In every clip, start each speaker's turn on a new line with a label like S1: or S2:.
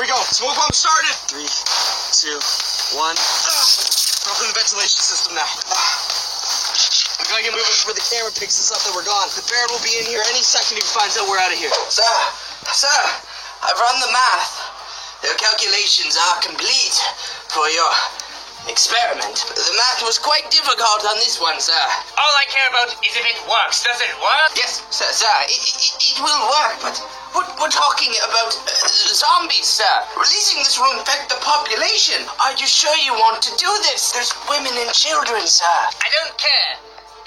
S1: we go. Smoke bomb started. 3, 2, 1. Open the ventilation system now. We gotta get moving before the camera picks us up that we're gone. The Baron will be in here any second if he finds out we're out of here.
S2: Sir, I've run the math. Your calculations are complete for your experiment. The math was quite difficult on this one, sir.
S3: All I care about is if it works. Does it work?
S2: Yes, sir, it will work, but we're talking about zombies, sir. Releasing this will infect the population. Are you sure you want to do this? There's women and children, sir.
S3: I don't care.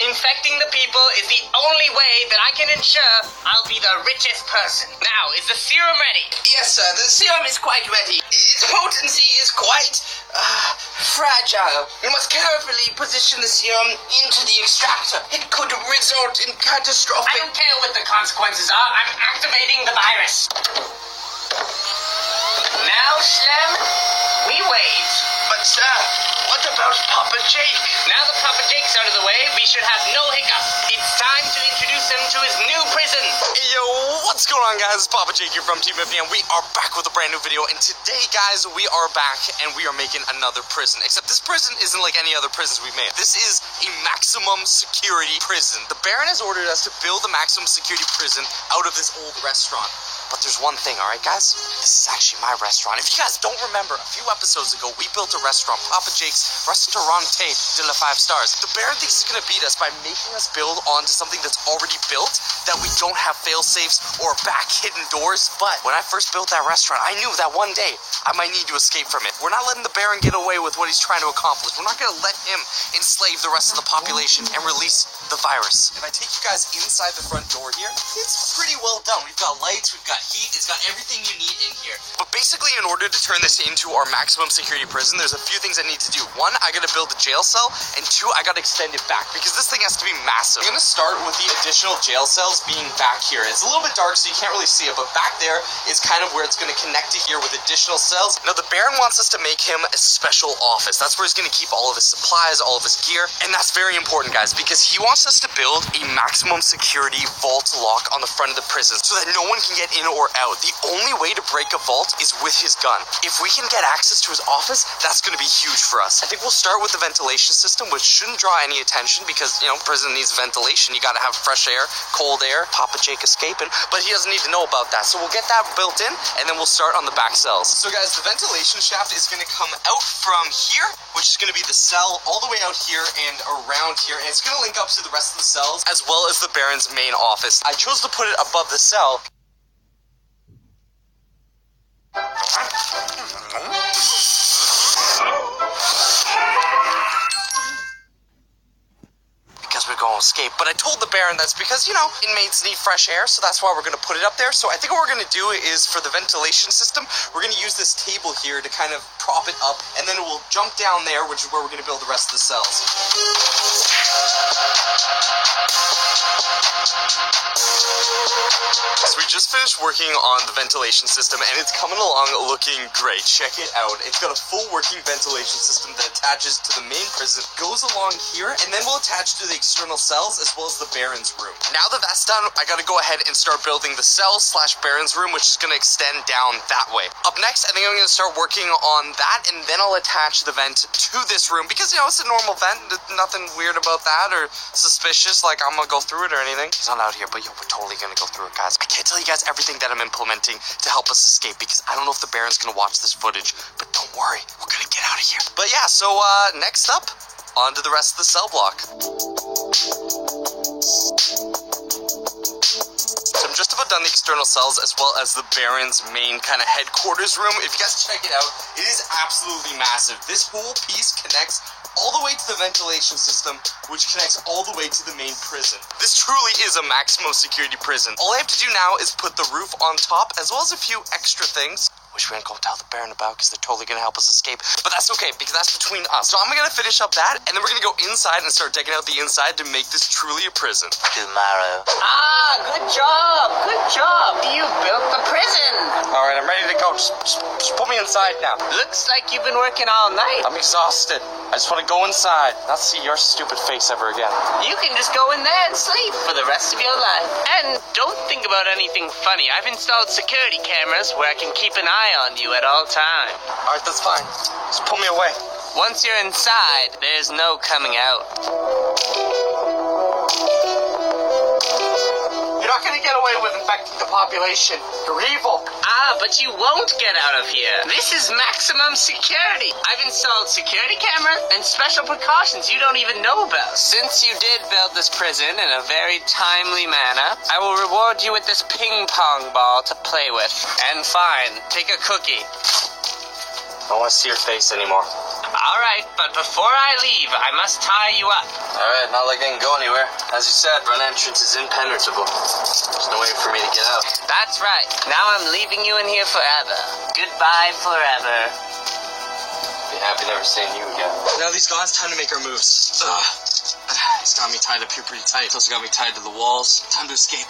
S3: Infecting the people is the only way that I can ensure I'll be the richest person. Now, is the serum ready?
S2: Yes, sir, the serum is quite ready. Its potency is quite fragile. You must carefully position the serum into the extractor. It could result in catastrophic...
S3: I don't care what the consequences are. I'm activating the virus. Now, Schlem, we wait.
S2: But, sir, what about Papa Jake?
S3: Now that Papa Jake's out of the way, we should have no hiccups. It's time to introduce him to his new prison.
S1: Hey, yo, what's going on, guys? It's Papa Jake here from Team Infinity, and we are back with a brand new video. And today, guys, we are back, and we are making another prison. Except this prison isn't like any other prisons we've made. This is a maximum security prison. The Baron has ordered us to build a maximum security prison out of this old restaurant. But there's one thing, alright, guys? This is actually my restaurant. If you guys don't remember, a few episodes ago, we built a restaurant, Papa Jake's Restaurante de la 5 Stars. The Baron thinks he's gonna beat us by making us build onto something that's already built, that we don't have fail-safes or back hidden doors. But when I first built that restaurant, I knew that one day I might need to escape from it. We're not letting the Baron get away with what he's trying to accomplish. We're not gonna let him enslave the rest of the population and release the virus. If I take you guys inside the front door here, it's pretty well done. We've got lights, we've got heat, it's got everything you need in here. But basically, in order to turn this into our maximum security prison, there's a few things I need to do. One, I gotta build a jail cell, and two, I gotta extend it back, because this thing has to be massive. I'm gonna start with the additional jail cells being back here. It's a little bit dark, so you can't really see it, but back there is kind of where it's gonna connect to here with additional cells. Now, the Baron wants us to make him a special office. That's where he's gonna keep all of his supplies, all of his gear, and that's very important, guys, because he wants us to build a maximum security vault lock on the front of the prison so that no one can get in or out. The only way to break a vault is with his gun. If we can get access to his office, that's going to be huge for us. I think we'll start with the ventilation system, which shouldn't draw any attention because, you know, prison needs ventilation. You got to have fresh air, cold air, Papa Jake escaping, but he doesn't need to know about that. So we'll get that built in, and then we'll start on the back cells. So guys, the ventilation shaft is going to come out from here, which is going to be the cell all the way out here and around here, and it's going to link up to the rest of the cells as well as the Baron's main office. I chose to put it above the cell because we're going to escape. But I told the Baron that's because, you know, inmates need fresh air, so that's why we're going to put it up there. So I think what we're going to do is, for the ventilation system, we're going to use this table here to kind of prop it up, and then it will jump down there, which is where we're going to build the rest of the cells. So we just finished working on the ventilation system, and it's coming along looking great. Check it out. It's got a full working ventilation system that attaches to the main prison, goes along here, and then we'll attach to the external cells as well as the Baron's room. Now that that's done, I gotta go ahead and start building the cells / Baron's room, which is gonna extend down that way. Up next, I think I'm gonna start working on that, and then I'll attach the vent to this room because, you know, it's a normal vent. Nothing weird about that or suspicious, like I'm gonna go through it or anything. He's not out here, but yo, we're totally gonna go through it, guys. I can't tell you guys everything that I'm implementing to help us escape because I don't know if the Baron's gonna watch this footage, but don't worry, we're gonna get out of here. But yeah, so next up, on to the rest of the cell block. So I'm just about done the external cells as well as the Baron's main kind of headquarters room. If you guys check it out, it is absolutely massive. This whole piece connects all the way to the ventilation system, which connects all the way to the main prison. This truly is a maximum security prison. All I have to do now is put the roof on top, as well as a few extra things, which we ain't gonna tell the Baron about because they're totally gonna help us escape. But that's okay, because that's between us. So I'm gonna finish up that, and then we're gonna go inside and start decking out the inside to make this truly a prison.
S2: Tomorrow.
S3: Ah, good job, good job. You built the prison.
S1: All right, I'm ready to go. Just put me inside now.
S3: Looks like you've been working all night.
S1: I'm exhausted. I just want to go inside, not see your stupid face ever again.
S3: You can just go in there and sleep for the rest of your life. And don't think about anything funny. I've installed security cameras where I can keep an eye on you at all times.
S1: Alright, that's fine. Just pull me away.
S3: Once you're inside, there's no coming out.
S1: You're not gonna get away with infecting the population. You're evil.
S3: Ah, but you won't get out of here. This is maximum security. I've installed security cameras and special precautions you don't even know about. Since you did build this prison in a very timely manner, I will reward you with this ping pong ball to play with. And fine, take a cookie.
S1: I don't want to see your face anymore.
S3: Alright, but before I leave, I must tie you up.
S1: Alright, not like I can go anywhere. As you said, front entrance is impenetrable. There's no way for me to get out.
S3: That's right. Now I'm leaving you in here forever. Goodbye forever.
S1: Be happy never seeing you again. Now these guys, time to make our moves. He's got me tied up here pretty tight. He's also got me tied to the walls. Time to escape.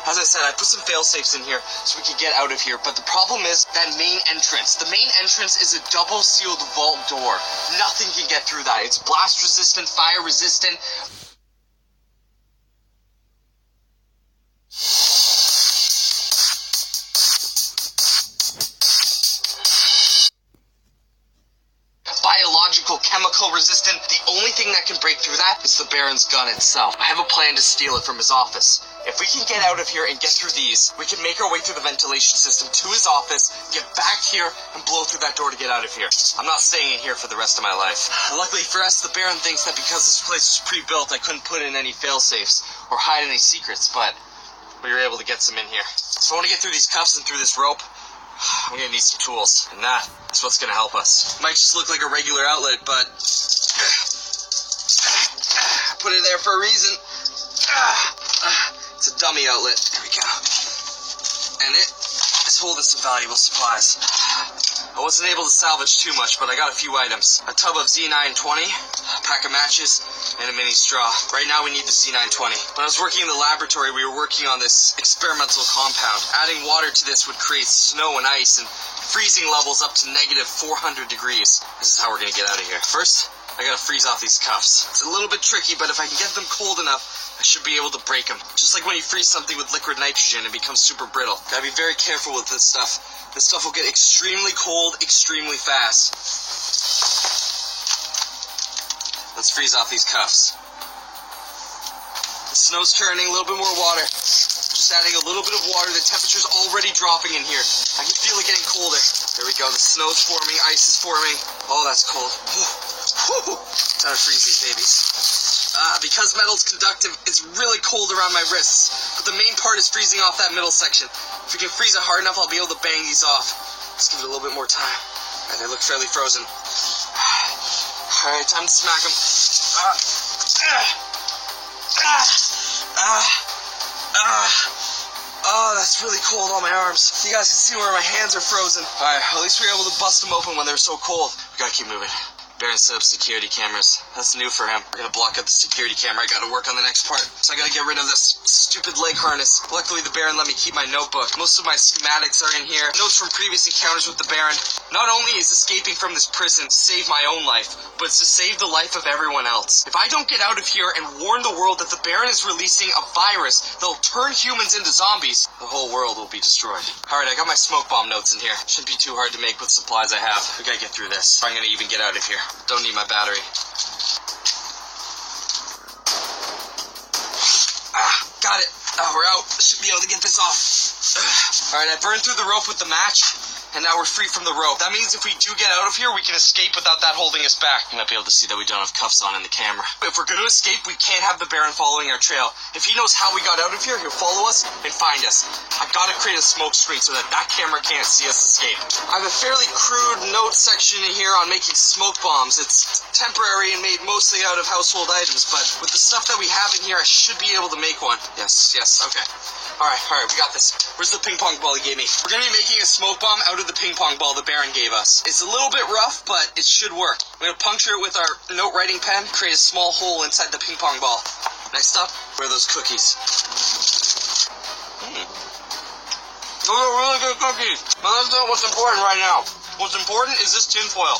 S1: As I said, I put some fail-safes in here so we can get out of here, but the problem is that main entrance. The main entrance is a double-sealed vault door. Nothing can get through that. It's blast-resistant, fire-resistant. Biological, chemical resistant. The only thing that can break through that is the Baron's gun itself. I have a plan to steal it from his office. If we can get out of here and get through these, we can make our way through the ventilation system to his office, get back here, and blow through that door to get out of here. I'm not staying in here for the rest of my life. Luckily for us, the Baron thinks that because this place was pre-built, I couldn't put in any fail-safes or hide any secrets, but we were able to get some in here. So I want to get through these cuffs and through this rope. I'm gonna need some tools, and that's what's gonna help us. Might just look like a regular outlet, but put it there for a reason. It's a dummy outlet. There we go. And it is holding some valuable supplies. I wasn't able to salvage too much, but I got a few items. A tub of Z920, a pack of matches, and a mini straw. Right now we need the Z920. When I was working in the laboratory, we were working on this experimental compound. Adding water to this would create snow and ice and freezing levels up to negative 400 degrees. This is how we're gonna get out of here. First, I gotta freeze off these cuffs. It's a little bit tricky, but if I can get them cold enough, I should be able to break them. Just like when you freeze something with liquid nitrogen, it becomes super brittle. Gotta be very careful with this stuff. This stuff will get extremely cold, extremely fast. Let's freeze off these cuffs. The snow's turning, a little bit more water. Just adding a little bit of water. The temperature's already dropping in here. I can feel it getting colder. There we go, the snow's forming, ice is forming. Oh, that's cold. Time to freeze these babies. Because metal's conductive, it's really cold around my wrists, but the main part is freezing off that middle section. If we can freeze it hard enough, I'll be able to bang these off. Let's give it a little bit more time. Alright, they look fairly frozen. Alright, time to smack them. Oh, that's really cold on my arms. You guys can see where my hands are frozen. Alright, at least we were able to bust them open when they were so cold. We gotta keep moving. Baron set up security cameras. That's new for him. We're gonna block out the security camera. I gotta work on the next part. So I gotta get rid of this stupid leg harness. Luckily, the Baron let me keep my notebook. Most of my schematics are in here. Notes from previous encounters with the Baron. Not only is escaping from this prison to save my own life, but it's to save the life of everyone else. If I don't get out of here and warn the world that the Baron is releasing a virus that'll turn humans into zombies, the whole world will be destroyed. Alright, I got my smoke bomb notes in here. Shouldn't be too hard to make with supplies I have. We gotta get through this. I'm gonna even get out of here. Don't need my battery. Got it. We're out. Should be able to get this off. Alright, I burned through the rope with the match, and now we're free from the rope. That means if we do get out of here, we can escape without that holding us back. You might be able to see that we don't have cuffs on in the camera. If we're going to escape, we can't have the Baron following our trail. If he knows how we got out of here, he'll follow us and find us. I've got to create a smoke screen so that camera can't see us escape. I have a fairly crude note section in here on making smoke bombs. It's temporary and made mostly out of household items, but with the stuff that we have in here, I should be able to make one. Yes, okay. Alright, we got this. Where's the ping pong ball he gave me? We're gonna be making a smoke bomb out of the ping pong ball the Baron gave us. It's a little bit rough, but it should work. I'm gonna puncture it with our note writing pen, create a small hole inside the ping pong ball. Next up, where are those cookies? Those are really good cookies. But that's not what's important right now. What's important is this tin foil.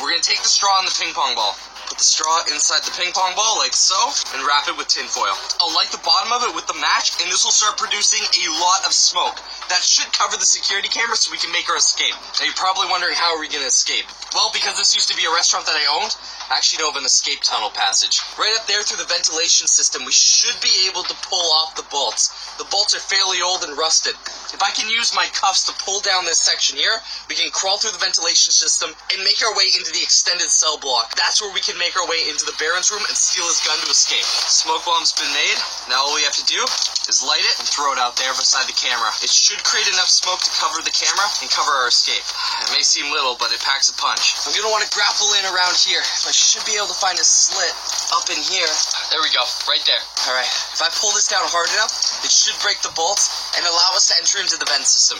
S1: We're gonna take the straw and the ping pong ball. Put the straw inside the ping pong ball like so, and wrap it with tin foil. I'll light the bottom of it with the match, and this will start producing a lot of smoke. That should cover the security camera so we can make our escape. Now you're probably wondering, how are we gonna escape? Well, because this used to be a restaurant that I owned, I actually know of an escape tunnel passage. Right up there through the ventilation system, we should be able to pull off the bolts. The bolts are fairly old and rusted. If I can use my cuffs to pull down this section here, we can crawl through the ventilation system and make our way into the extended cell block. That's where we can make our way into the Baron's room and steal his gun to escape. Smoke bomb's been made. Now all we have to do is light it and throw it out there beside the camera. It should create enough smoke to cover the camera and cover our escape. It may seem little, but it packs a punch. I'm gonna want to grapple in around here. I should be able to find a slit up in here. There we go, right there. All right, if I pull this down hard enough, it should break the bolts and allow us to enter into the vent system.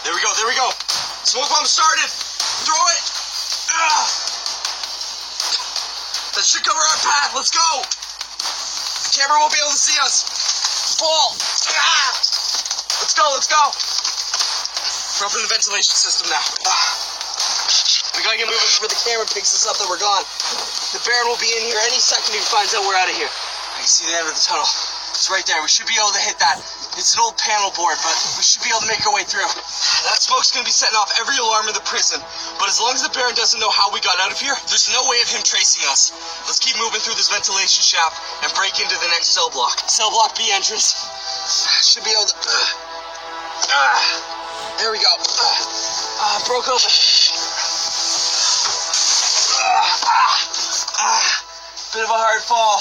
S1: There we go, there we go. Smoke bomb started. Throw it. That should cover our path. Let's go. The camera won't be able to see us. Pull. Let's go, let's go. We're up in the ventilation system now. We gotta get moving before the camera picks us up that we're gone. The Baron will be in here any second he finds out we're out of here. I can see the end of the tunnel. It's right there. We should be able to hit that. It's an old panel board, but we should be able to make our way through. That smoke's gonna be setting off every alarm in the prison. But as long as the Baron doesn't know how we got out of here, there's no way of him tracing us. Let's keep moving through this ventilation shaft and break into the next cell block. Cell block B entrance. Should be able to... there we go. Broke open. Bit of a hard fall.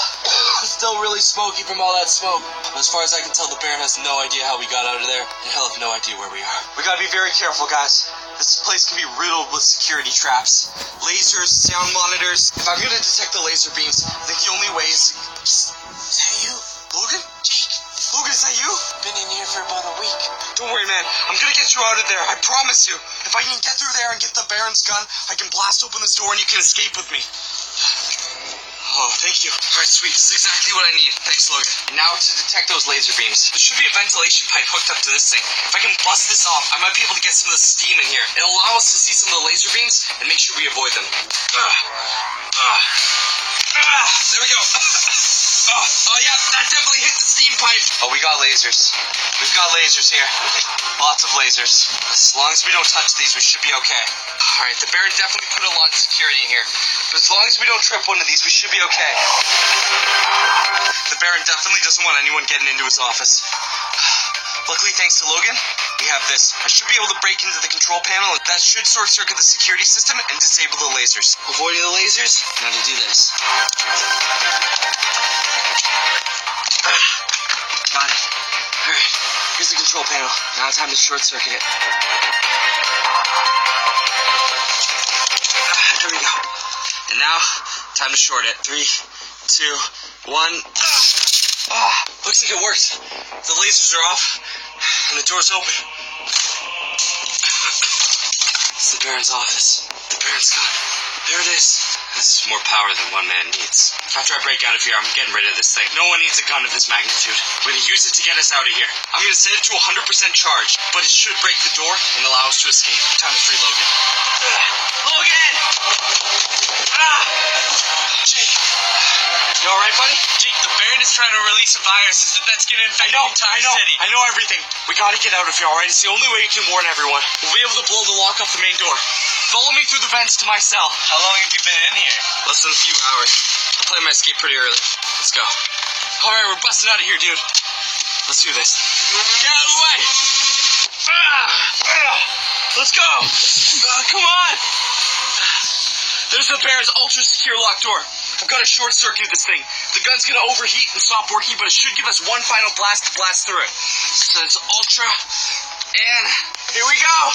S1: Still really smoky from all that smoke. But as far as I can tell, the Baron has no idea how we got out of there, and he'll have no idea where we are. We gotta be very careful, guys. This place can be riddled with security traps. Lasers, sound monitors. If I'm gonna detect the laser beams, I think the only way is to... Is that you? Logan? Jake? Logan, is that you?
S2: Been in here for about a week.
S1: Don't worry, man. I'm gonna get you out of there. I promise you. If I can get through there and get the Baron's gun, I can blast open this door and you can escape with me. Oh, thank you. All right, sweet. This is exactly what I need. Thanks, Logan. And now to detect those laser beams. There should be a ventilation pipe hooked up to this thing. If I can bust this off, I might be able to get some of the steam in here. It'll allow us to see some of the laser beams and make sure we avoid them. There we go. Oh yeah, that definitely hit the steam pipe. Oh, we got lasers. We've got lasers here. Lots of lasers. As long as we don't touch these, we should be okay. Alright, the Baron definitely put a lot of security in here. But as long as we don't trip one of these, we should be okay. The Baron definitely doesn't want anyone getting into his office. Luckily, thanks to Logan, we have this. I should be able to break into the control panel. That should short circuit the security system and disable the lasers. Avoiding the lasers, now to do this. Got it. Alright, here's the control panel. Now time to short circuit it. There we go. And now, time to short it. 3, 2, 1. Looks like it worked. The lasers are off, and the door's open. It's the Baron's office. The Baron's gun. There it is. This is more power than one man needs. After I break out of here, I'm getting rid of this thing. No one needs a gun of this magnitude. I'm gonna use it to get us out of here. I'm gonna set it to 100% charge, but it should break the door and allow us to escape. Time to free Logan. Logan! Jake. You alright, buddy?
S4: Jake, the Baron is trying to release a virus that's gonna infect the entire city.
S1: I know everything. We gotta get out of here, alright? It's the only way we can warn everyone. We'll be able to blow the lock off the main door. Follow me through the vents to my cell.
S4: How long have you been in here?
S1: Less than a few hours. I planned my escape pretty early. Let's go. Alright, we're busting out of here, dude. Let's do this. Get out of the way! Let's go! Come on! There's the Baron's ultra-secure locked door. I've got to short-circuit this thing. The gun's gonna overheat and stop working, but it should give us one final blast to blast through it. So it's ultra, and here we go!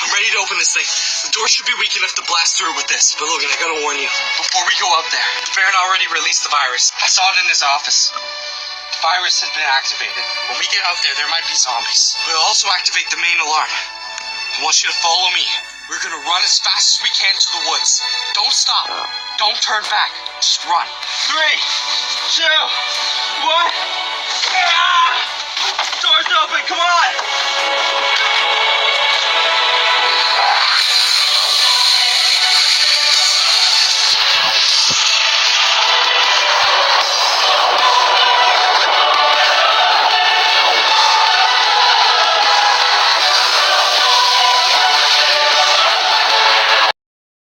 S1: I'm ready to open this thing. The door should be weak enough to blast through it with this. But Logan, I gotta warn you. Before we go out there, the Baron already released the virus. I saw it in his office. The virus has been activated. When we get out there, there might be zombies. We'll also activate the main alarm. I want you to follow me. We're gonna run as fast as we can to the woods. Don't stop. Don't turn back. Just run.
S4: 3, 2, 1. Ah! Door's open, come on!